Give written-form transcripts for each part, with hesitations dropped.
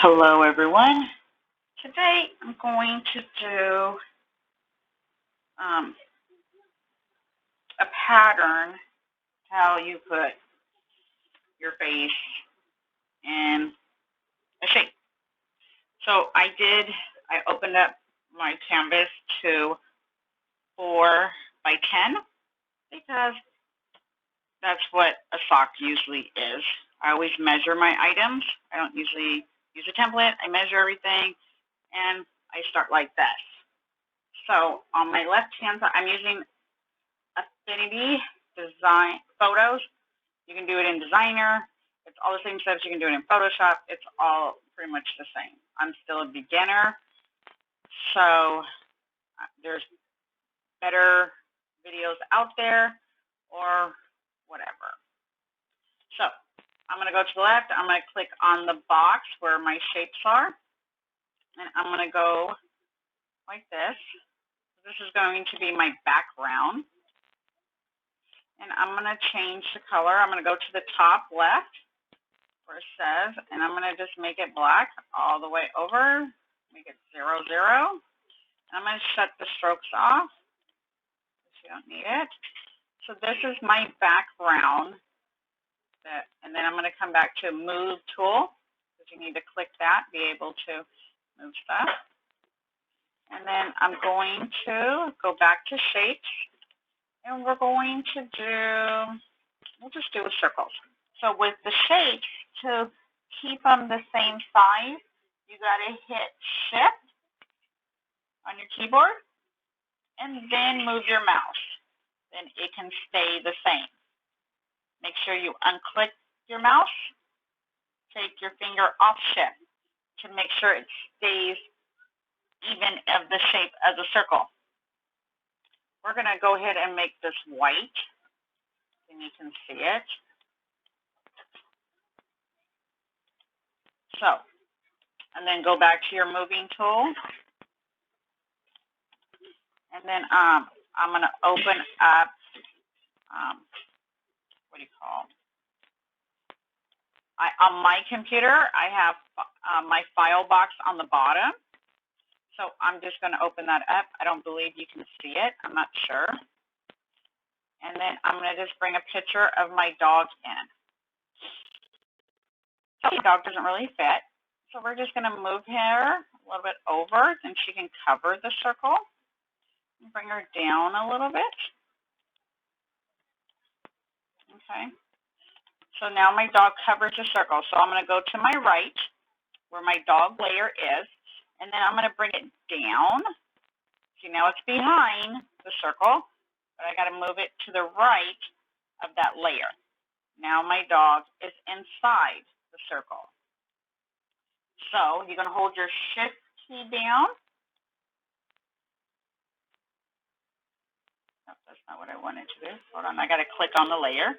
Hello everyone. Today I'm going to do a pattern how you put your face in a shape. So I opened up my canvas to 4 by 10 because that's what a sock usually is. I always measure my items. I don't usually use a template. I measure everything and I start like this. So on my left hand side, I'm using Affinity Photos. You can do it in Designer. It's all the same steps. You can do it in Photoshop. It's all pretty much the same. I'm still a beginner, so there's better videos out there or whatever. So I'm going to go to the left. I'm going to click on the box where my shapes are, and I'm going to go like this. This is going to be my background. And I'm going to change the color. I'm going to go to the top left where it says, and I'm going to just make it black all the way over, make it 0, 0. And I'm going to shut the strokes off because you don't need it. So this is my background. And then I'm going to come back to Move Tool because you need to click that, be able to move stuff. And then I'm going to go back to Shapes. And we're going to we'll just do circles. So with the shapes, to keep them the same size, you got to hit Shift on your keyboard and then move your mouse. Then it can stay the same. Make sure you unclick your mouse. Take your finger off Shift to make sure it stays even of the shape as a circle. We're going to go ahead and make this white, and you can see it. So, and then go back to your moving tool. And then I'm going to open up, what do you call it? On my computer, I have my file box on the bottom. So I'm just going to open that up. I don't believe you can see it. I'm not sure. And then I'm going to just bring a picture of my dog in. So the dog doesn't really fit. So we're just going to move her a little bit over, and she can cover the circle. And bring her down a little bit. Okay. So now my dog covers the circle. So I'm going to go to my right where my dog layer is. And then I'm going to bring it down. See, now it's behind the circle, but I got to move it to the right of that layer. Now my dog is inside the circle. So you're going to hold your Shift key down. Nope, that's not what I wanted to do. Hold on, I got to click on the layer.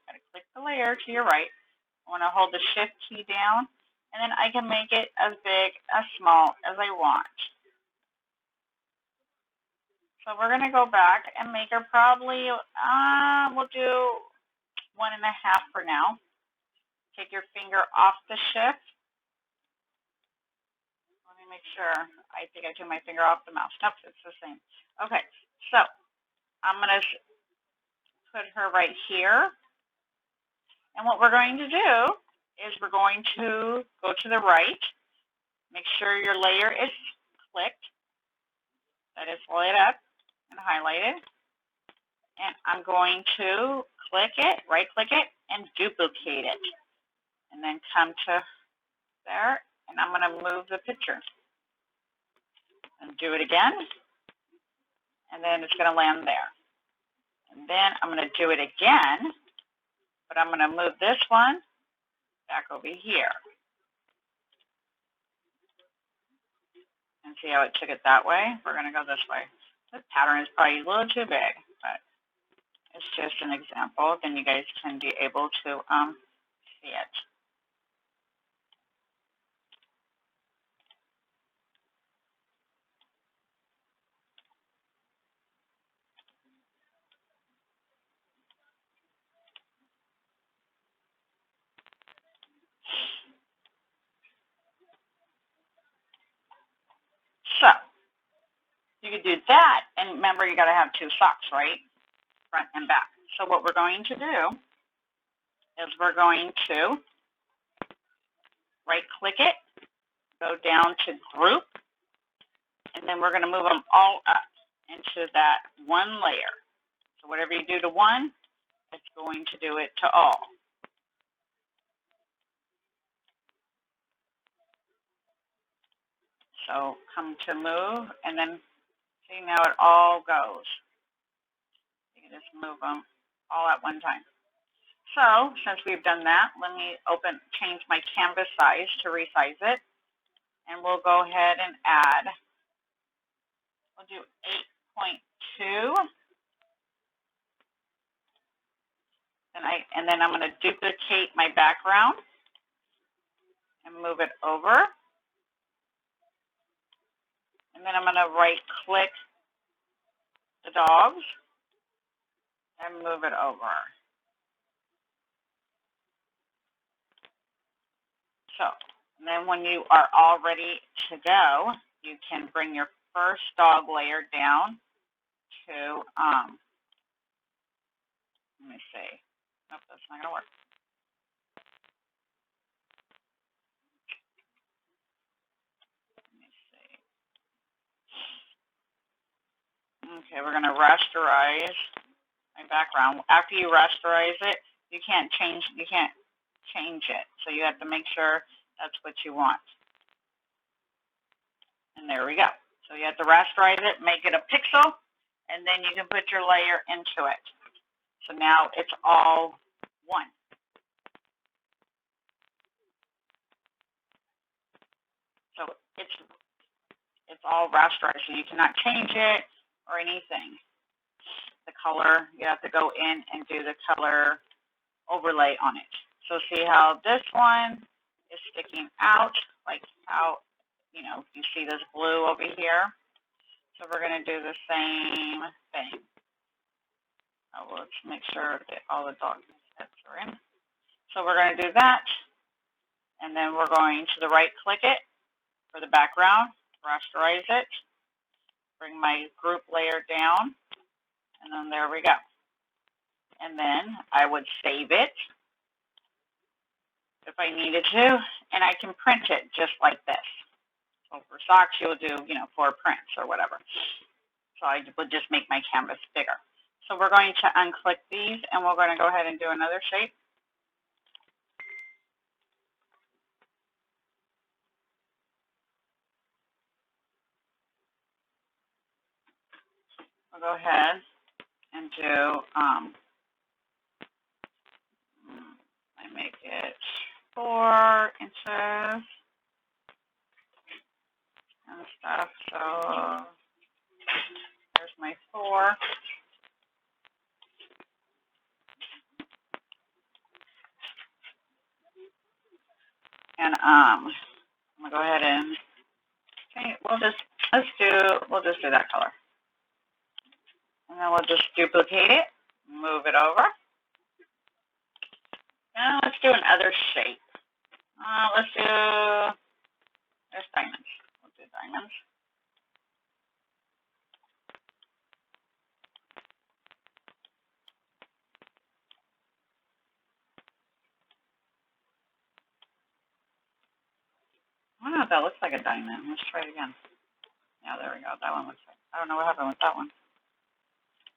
Got to click the layer to your right. I want to hold the Shift key down. And then I can make it as big, as small as I want. So we're going to go back and make her probably, we'll do 1.5 for now. Take your finger off the Shift. Let me make sure. I think I took my finger off the mouse. Nope, it's the same. Okay, so I'm going to put her right here. And what we're going to do is we're going to go to the right, make sure your layer is clicked, that is lit up and highlighted, and I'm going to click it, right click it, and duplicate it, and then come to there, and I'm going to move the picture, and do it again, and then it's going to land there, and then I'm going to do it again, but I'm going to move this one back over here. And see how it took it that way? We're going to go this way. This pattern is probably a little too big, but it's just an example. Then you guys can be able to see it. You could do that, and remember you got to have two socks, right? Front and back. So what we're going to do is we're going to right-click it, go down to Group, and then we're going to move them all up into that one layer. So whatever you do to one, it's going to do it to all. So come to Move, and then see now it all goes. You can just move them all at one time. So since we've done that, let me change my canvas size to resize it. And we'll go ahead and add, we'll do 8.2. And then I'm going to duplicate my background and move it over. And then I'm going to right-click the dogs and move it over. So, and then when you are all ready to go, you can bring your first dog layer down to, let me see. Nope, that's not going to work. Let me see. Okay, we're going to rasterize my background. After you rasterize it, you can't change it. So you have to make sure that's what you want. And there we go. So you have to rasterize it, make it a pixel, and then you can put your layer into it. So now it's all one. So it's all rasterized, so you cannot change it or anything. The color, you have to go in and do the color overlay on it. So see how this one is sticking out, like how, you see this blue over here. So we're going to do the same thing. Oh, let's make sure that all the dog heads are in. So we're going to do that. And then we're going to the right-click it for the background, rasterize it, bring my group layer down, and then there we go. And then I would save it if I needed to, and I can print it just like this. So for socks, you'll do, 4 prints or whatever. So I would just make my canvas bigger. So we're going to unclick these, and we're going to go ahead and do another shape. We'll go ahead and do, I make it 4 inches and stuff. So there's my 4. And I'm gonna go ahead and change. We'll just do that color. And then we'll just duplicate it, move it over. Now let's do another shape. There's diamonds. We'll do diamonds. I don't know if that looks like a diamond. Let's try it again. Yeah, there we go. That one looks like, I don't know what happened with that one.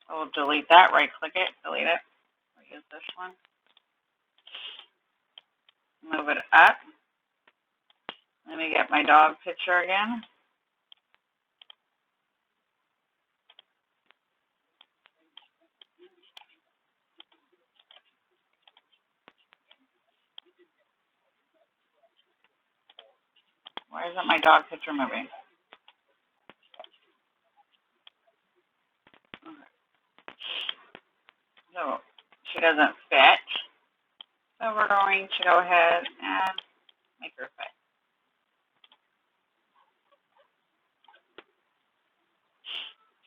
So we'll delete that, right-click it, delete it. We'll use this one. Move it up. Let me get my dog picture again. Why isn't my dog picture moving? Okay. So she doesn't fit. So we're going to go ahead and make her fit.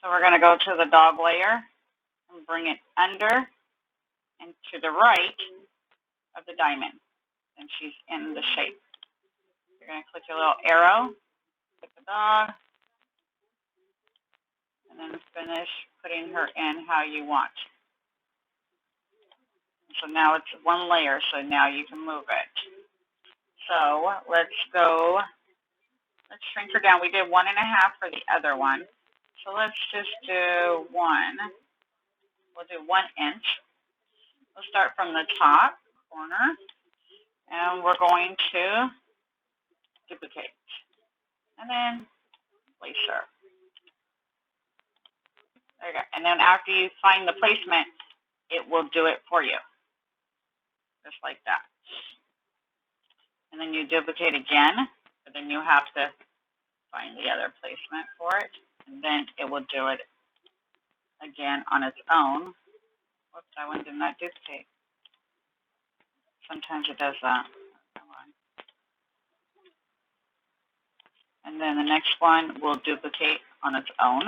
So we're going to go to the dog layer and bring it under and to the right of the diamond. And she's in the shape. You're going to click your little arrow, click the dog, and then finish putting her in how you want. So now it's one layer, so now you can move it. So let's shrink her down. We did 1.5 for the other one. So let's just do 1. We'll do 1 inch. We'll start from the top corner, and we're going to duplicate, and then place her. There you go. And then after you find the placement, it will do it for you, just like that. And then you duplicate again, but then you have to find the other placement for it, and then it will do it again on its own. Whoops, that one did not duplicate. Sometimes it does that. And then the next one will duplicate on its own.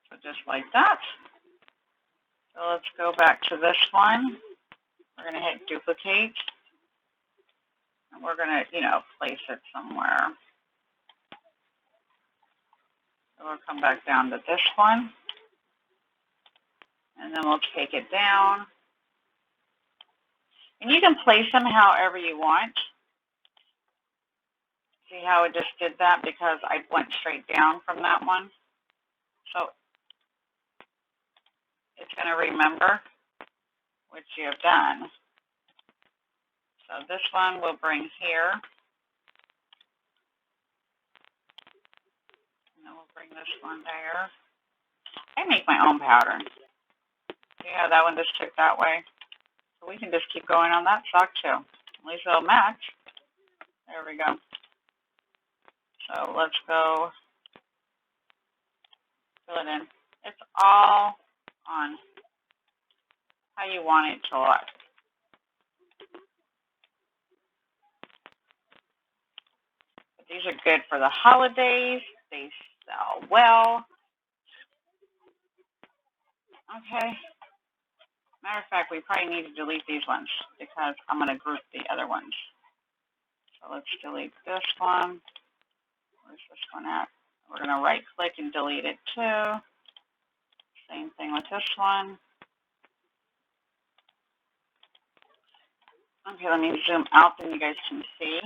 So just like that. So let's go back to this one. We're going to hit duplicate. And we're going to, place it somewhere. So we'll come back down to this one. And then we'll take it down. And you can place them however you want. See how it just did that because I went straight down from that one. So it's going to remember what you have done. So this one we'll bring here. And then we'll bring this one there. I make my own pattern. See how that one just took that way? So we can just keep going on that sock too. At least it'll match. There we go. So let's go fill it in. It's all on how you want it to look. But these are good for the holidays. They sell well. Okay. Matter of fact, we probably need to delete these ones because I'm going to group the other ones. So let's delete this one. Where's this one at? We're going to right click and delete it too. Same thing with this one. Okay, let me zoom out so you guys can see.